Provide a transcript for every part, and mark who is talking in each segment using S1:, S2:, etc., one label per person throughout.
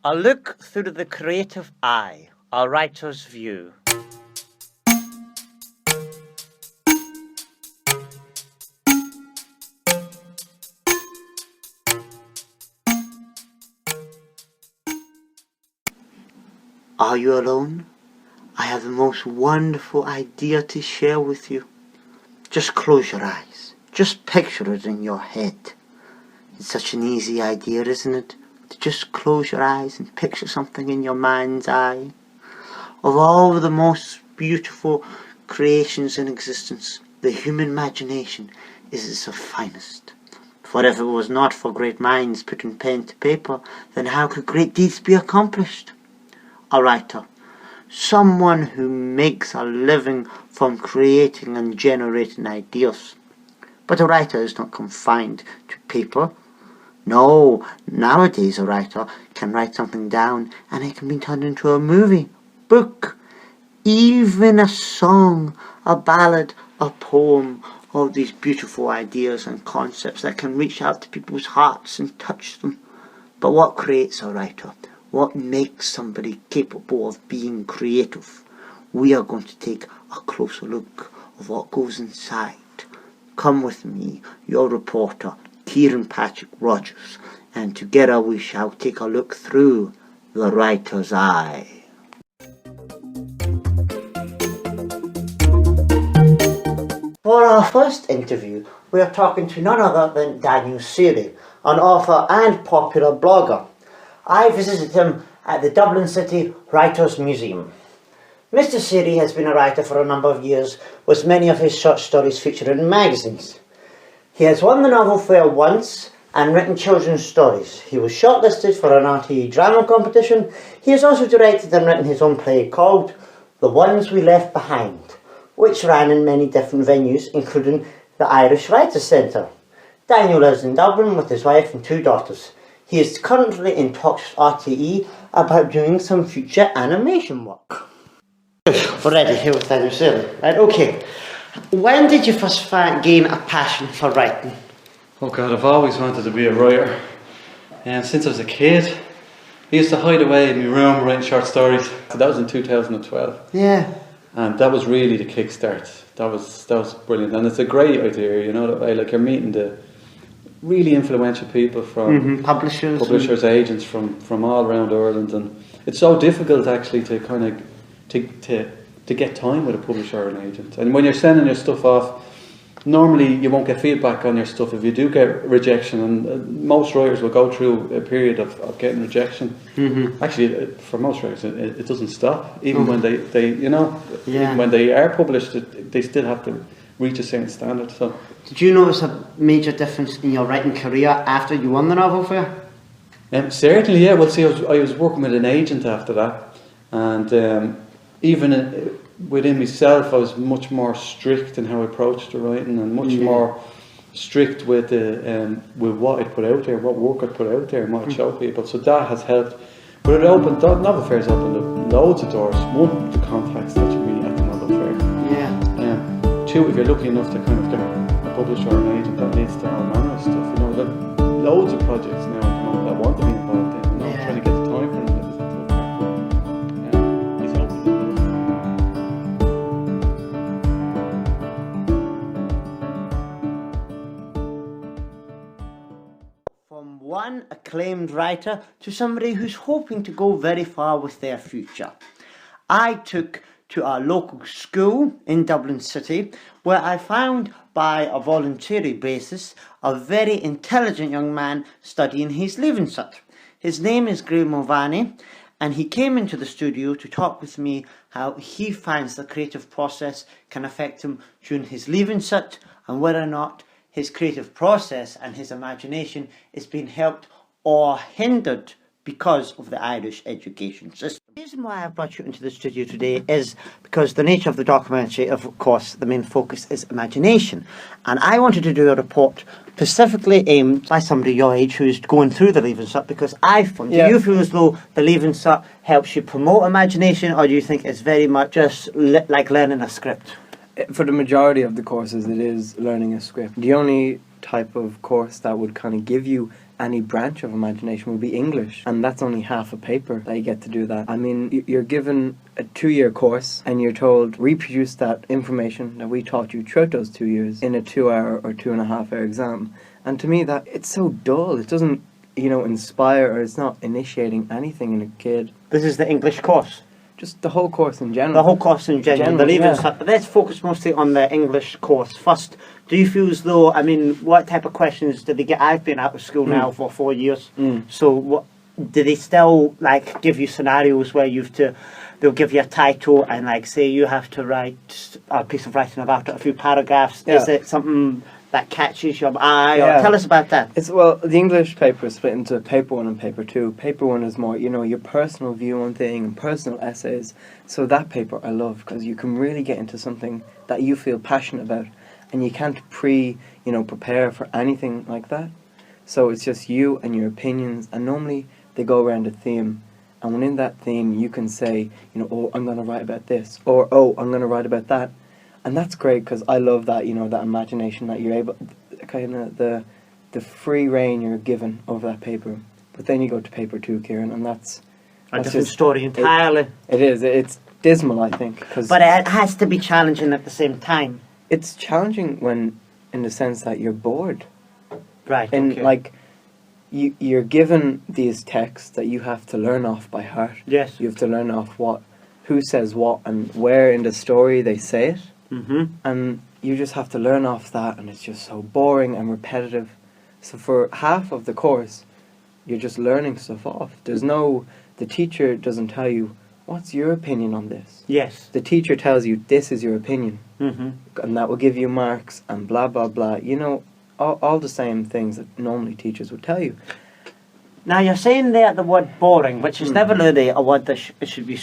S1: A look through the creative eye, a writer's view. Are you alone? I have the most wonderful idea to share with you. Just close your eyes. Just picture it in your head. It's such an easy idea, isn't it? To just close your eyes and picture something in your mind's eye. Of all the most beautiful creations in existence, the human imagination is its finest. For if it was not for great minds putting pen to paper, then how could great deeds be accomplished? A writer, someone who makes a living from creating and generating ideas. But a writer is not confined to paper. No, nowadays a writer can write something down and it can be turned into a movie, book, even a song, a ballad, a poem, all these beautiful ideas and concepts that can reach out to people's hearts and touch them. But what creates a writer? What makes somebody capable of being creative? We are going to take a closer look of what goes inside. Come with me, your reporter, Kieran Patrick Rogers, and together we shall take a look through the writer's eye. For our first interview, we are talking to none other than Daniel Seary, an author and popular blogger. I visited him at the Dublin City Writers' Museum. Mr. Seary has been a writer for a number of years, with many of his short stories featured in magazines. He has won the Novel Fair once and written children's stories. He was shortlisted for an RTE drama competition. He has also directed and written his own play called The Ones We Left Behind, which ran in many different venues, including the Irish Writers' Centre. Daniel lives in Dublin with his wife and 2 daughters. He is currently in talks with RTE about doing some future animation work. Already here with Daniel Seary. Right, okay. When did you first gain a passion for writing?
S2: Oh God, I've always wanted to be a writer. And since I was a kid, I used to hide away in my room writing short stories. So that was in 2012.
S1: Yeah.
S2: And that was really the kickstart. That was brilliant. And it's a great idea, you know, that way, like you're meeting the really influential people from publishers, agents from all around Ireland, and it's so difficult actually to kind of to get time with a publisher or an agent. And when you're sending your stuff off, normally you won't get feedback on your stuff if you do get rejection, and most writers will go through a period of getting rejection. Actually, for most writers it doesn't stop, even when they you know, even when they are published, they still have to reach a certain standard. So
S1: did you notice a major difference in your writing career after you won the Novel Fair?
S2: Certainly, yeah. Well, see, I was working with an agent after that, and even within myself, I was much more strict in how I approached the writing, and much more strict with what I put out there, what work I put out there, and what I show people. So that has helped. But it opened, Novel Fair's opened up loads of doors. One, the contacts that you meet at the Novel Fair. Yeah. 2, if you're lucky enough to kind of get a publisher or an agent, that leads to all manner of stuff. You know, there are loads of projects now at the moment that want to be involved in. You know, trying to get the time for them.
S1: From one acclaimed writer to somebody who's hoping to go very far with their future. I took to our local school in Dublin City, where I found, by a voluntary basis, a very intelligent young man studying his Leaving Cert. His name is Graeme Mulvaney, and he came into the studio to talk with me how he finds the creative process can affect him during his Leaving Cert, and whether or not his creative process and his imagination is being helped or hindered because of the Irish education system. The reason why I've brought you into the studio today is because the nature of the documentary, of course, the main focus is imagination. And I wanted to do a report specifically aimed by somebody your age who's going through the Leaving Cert, because do you feel as though the Leaving Cert helps you promote imagination, or do you think it's very much just like learning a script?
S3: For the majority of the courses, it is learning a script. The only type of course that would kind of give you any branch of imagination would be English, and that's only half a paper that you get to do that. I mean, you're given a 2-year course and you're told reproduce that information that we taught you throughout those 2 years in a 2-hour or 2.5-hour exam. And to me, that it's so dull. It doesn't, inspire, or it's not initiating anything in a kid.
S1: This is the English course.
S3: Just the whole course in general.
S1: The whole course in general. The leaving cert. But let's focus mostly on the English course first. Do you feel as though, I mean, what type of questions did they get? I've been out of school now for 4 years. So what do they still like give you scenarios where they'll give you a title and like say you have to write a piece of writing about it, a few paragraphs.
S3: Yeah.
S1: Is it something that catches your eye? Or tell us about that.
S3: The English paper is split into paper 1 and paper 2. Paper 1 is more, your personal view on thing and personal essays. So that paper I love because you can really get into something that you feel passionate about, and you can't prepare for anything like that. So it's just you and your opinions, and normally they go around a theme. And within that theme, you can say, oh, I'm going to write about this, or oh, I'm going to write about that. And that's great because I love that, that imagination that you're able, kind of the free reign you're given over that paper. But then you go to paper 2, Kieran, and that's
S1: a different story entirely.
S3: It is. It's dismal, I think.
S1: But it has to be challenging at the same time.
S3: It's challenging in the sense that you're bored.
S1: Right,
S3: and
S1: okay.
S3: You're given these texts that you have to learn off by heart.
S1: Yes.
S3: You have to learn off who says what and where in the story they say it. And you just have to learn off that, and it's just so boring and repetitive. So for half of the course, you're just learning stuff off. The teacher doesn't tell you, what's your opinion on this?
S1: Yes.
S3: The teacher tells you, this is your opinion. And that will give you marks and blah, blah, blah. All the same things that normally teachers would tell you.
S1: Now you're saying there the word boring, which is never really a word that should be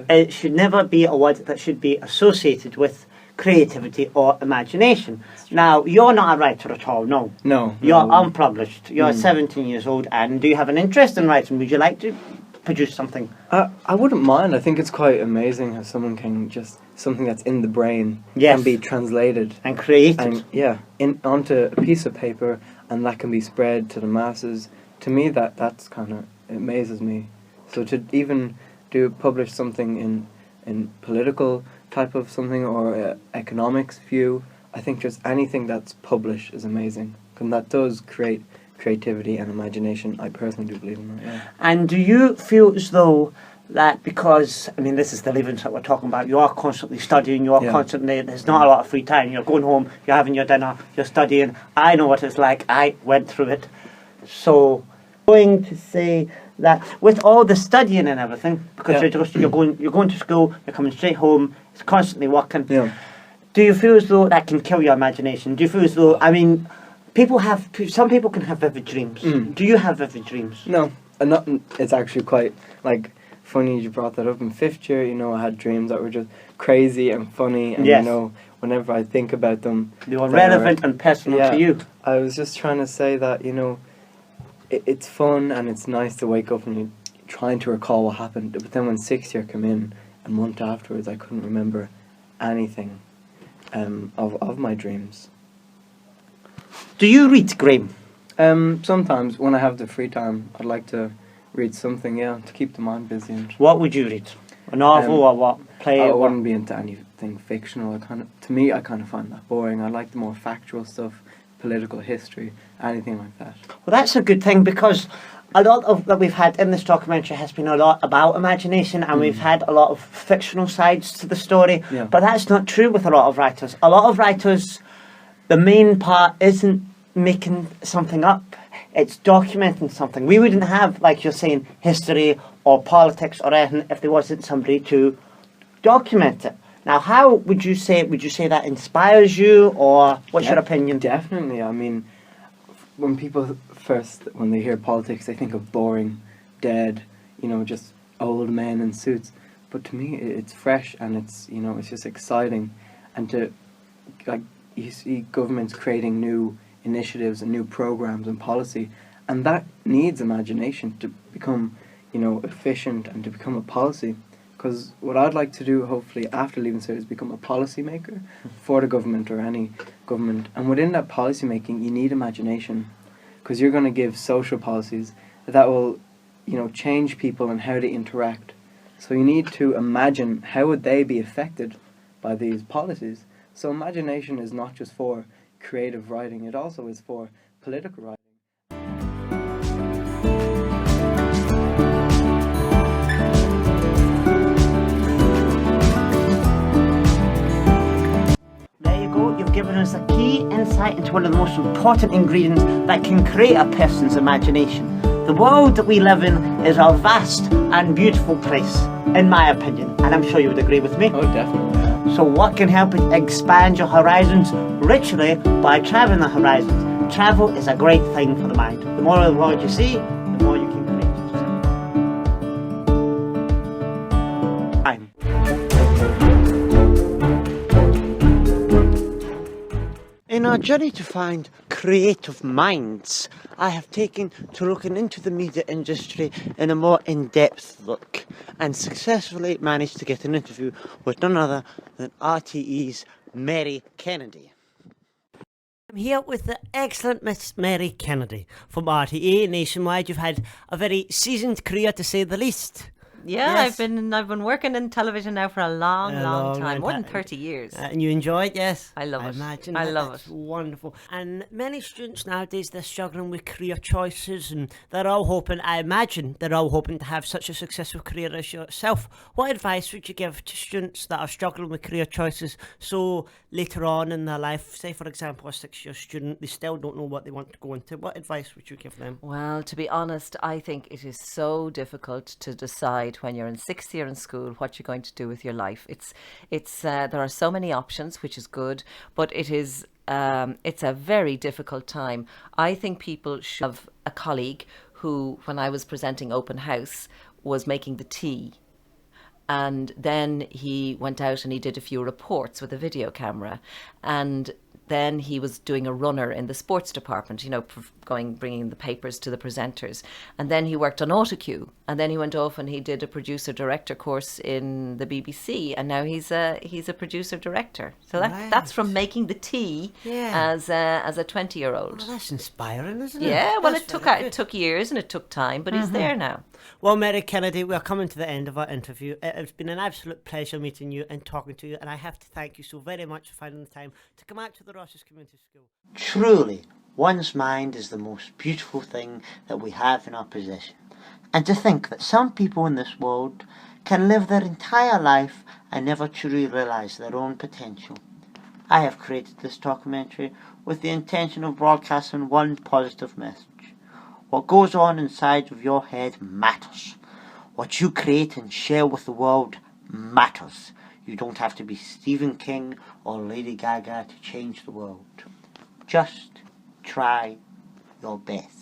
S1: It should never be a word that should be associated with creativity or imagination. Now, you're not a writer at all, no?
S3: No.
S1: You're unpublished. You're 17 years old, and do you have an interest in writing? Would you like to produce something?
S3: I wouldn't mind. I think it's quite amazing how someone can just, something that's in the brain can be translated.
S1: And created.
S3: And, onto a piece of paper, and that can be spread to the masses. To me, that's kind of, it amazes me. So to even publish something in political type of something or economics view, I think just anything that's published is amazing, and that does create creativity and imagination. I personally do believe in that. Yeah.
S1: And do you feel as though that because, I mean, this is the living that we're talking about, you are constantly studying, you are constantly, there's not a lot of free time, you're going home, you're having your dinner, you're studying. I know what it's like, I went through it. So, going to say that with all the studying and everything, because you're going to school, you're coming straight home, it's constantly working.
S3: Yeah.
S1: Do you feel as though that can kill your imagination? Do you feel as though, I mean, some people can have vivid dreams. Do you have vivid dreams?
S3: No, it's actually quite funny you brought that up. In 5th year, I had dreams that were just crazy and funny, and whenever I think about them,
S1: they were relevant and personal to you.
S3: I was just trying to say that it's fun and it's nice to wake up and you're trying to recall what happened. But then when 6th year came in, a month afterwards, I couldn't remember anything of my dreams.
S1: Do you read, Graham?
S3: Sometimes when I have the free time, I'd like to read something, to keep the mind busy. And
S1: what would you read? A novel or what? Play?
S3: I wouldn't be into anything fictional. To me, I kind of find that boring. I like the more factual stuff, political history, anything like that.
S1: Well, that's a good thing, because a lot of that we've had in this documentary has been a lot about imagination, and we've had a lot of fictional sides to the story.
S3: Yeah.
S1: But that's not true with a lot of writers. A lot of writers, the main part isn't making something up. It's documenting something. We wouldn't have, like you're saying, history or politics or anything if there wasn't somebody to document it. Now, how would you say that inspires you, or what's your opinion?
S3: Definitely. I mean, when people when they hear politics, they think of boring, dead, just old men in suits. But to me, it's fresh and it's just exciting, and you see governments creating new initiatives and new programs and policy, and that needs imagination to become efficient and to become a policy. Because what I'd like to do, hopefully, after leaving cert is become a policy maker for the government or any government. And within that policy making, you need imagination. because you're going to give social policies that will, change people and how they interact. So you need to imagine how would they be affected by these policies. So imagination is not just for creative writing, it also is for political writing.
S1: There you go, you've given us a key insight into one of the most important ingredients that can create a person's imagination. The world that we live in is a vast and beautiful place, in my opinion, and I'm sure you would agree with me.
S3: Oh, definitely.
S1: So what can help it expand your horizons? Literally by travelling the horizons. Travel is a great thing for the mind. The more of the world you see, the more you can create yourself. Time. In our journey to find creative minds, I have taken to looking into the media industry in a more in-depth look and successfully managed to get an interview with none other than RTE's Mary Kennedy. I'm here with the excellent Miss Mary Kennedy from RTE Nationwide. You've had a very seasoned career, to say the least.
S4: Yeah,
S1: Yes.
S4: I've been working in television now for a long time, more than 30 years.
S1: And you enjoy it, yes?
S4: I love it.
S1: Imagine
S4: I
S1: that.
S4: love
S1: That's
S4: it.
S1: wonderful. And many students nowadays, they're struggling with career choices, and they're all hoping, I imagine, they're all hoping to have such a successful career as yourself. What advice would you give to students that are struggling with career choices so later on in their life? Say, for example, a 6-year student, they still don't know what they want to go into. What advice would you give them?
S4: Well, to be honest, I think it is so difficult to decide when you're in 6th year in school what you're going to do with your life. There are so many options, which is good, but it's a very difficult time. I think people should have a colleague who, when I was presenting open house, was making the tea. And then he went out and he did a few reports with a video camera. And then he was doing a runner in the sports department, bringing the papers to the presenters. And then he worked on autocue. And then he went off and he did a producer-director course in the BBC. And now he's a producer-director. So that's from making the tea as a 20-year-old.
S1: Well, that's inspiring, isn't it?
S4: Yeah, well,
S1: That's
S4: it took years and it took time, but he's there now.
S1: Well, Mary Kennedy, we're coming to the end of our interview. It's been an absolute pleasure meeting you and talking to you, and I have to thank you so very much for finding the time to come out to the Ross's Community School. Truly, one's mind is the most beautiful thing that we have in our possession. And to think that some people in this world can live their entire life and never truly realise their own potential. I have created this documentary with the intention of broadcasting one positive message. What goes on inside of your head matters. What you create and share with the world matters. You don't have to be Stephen King or Lady Gaga to change the world. Just try your best.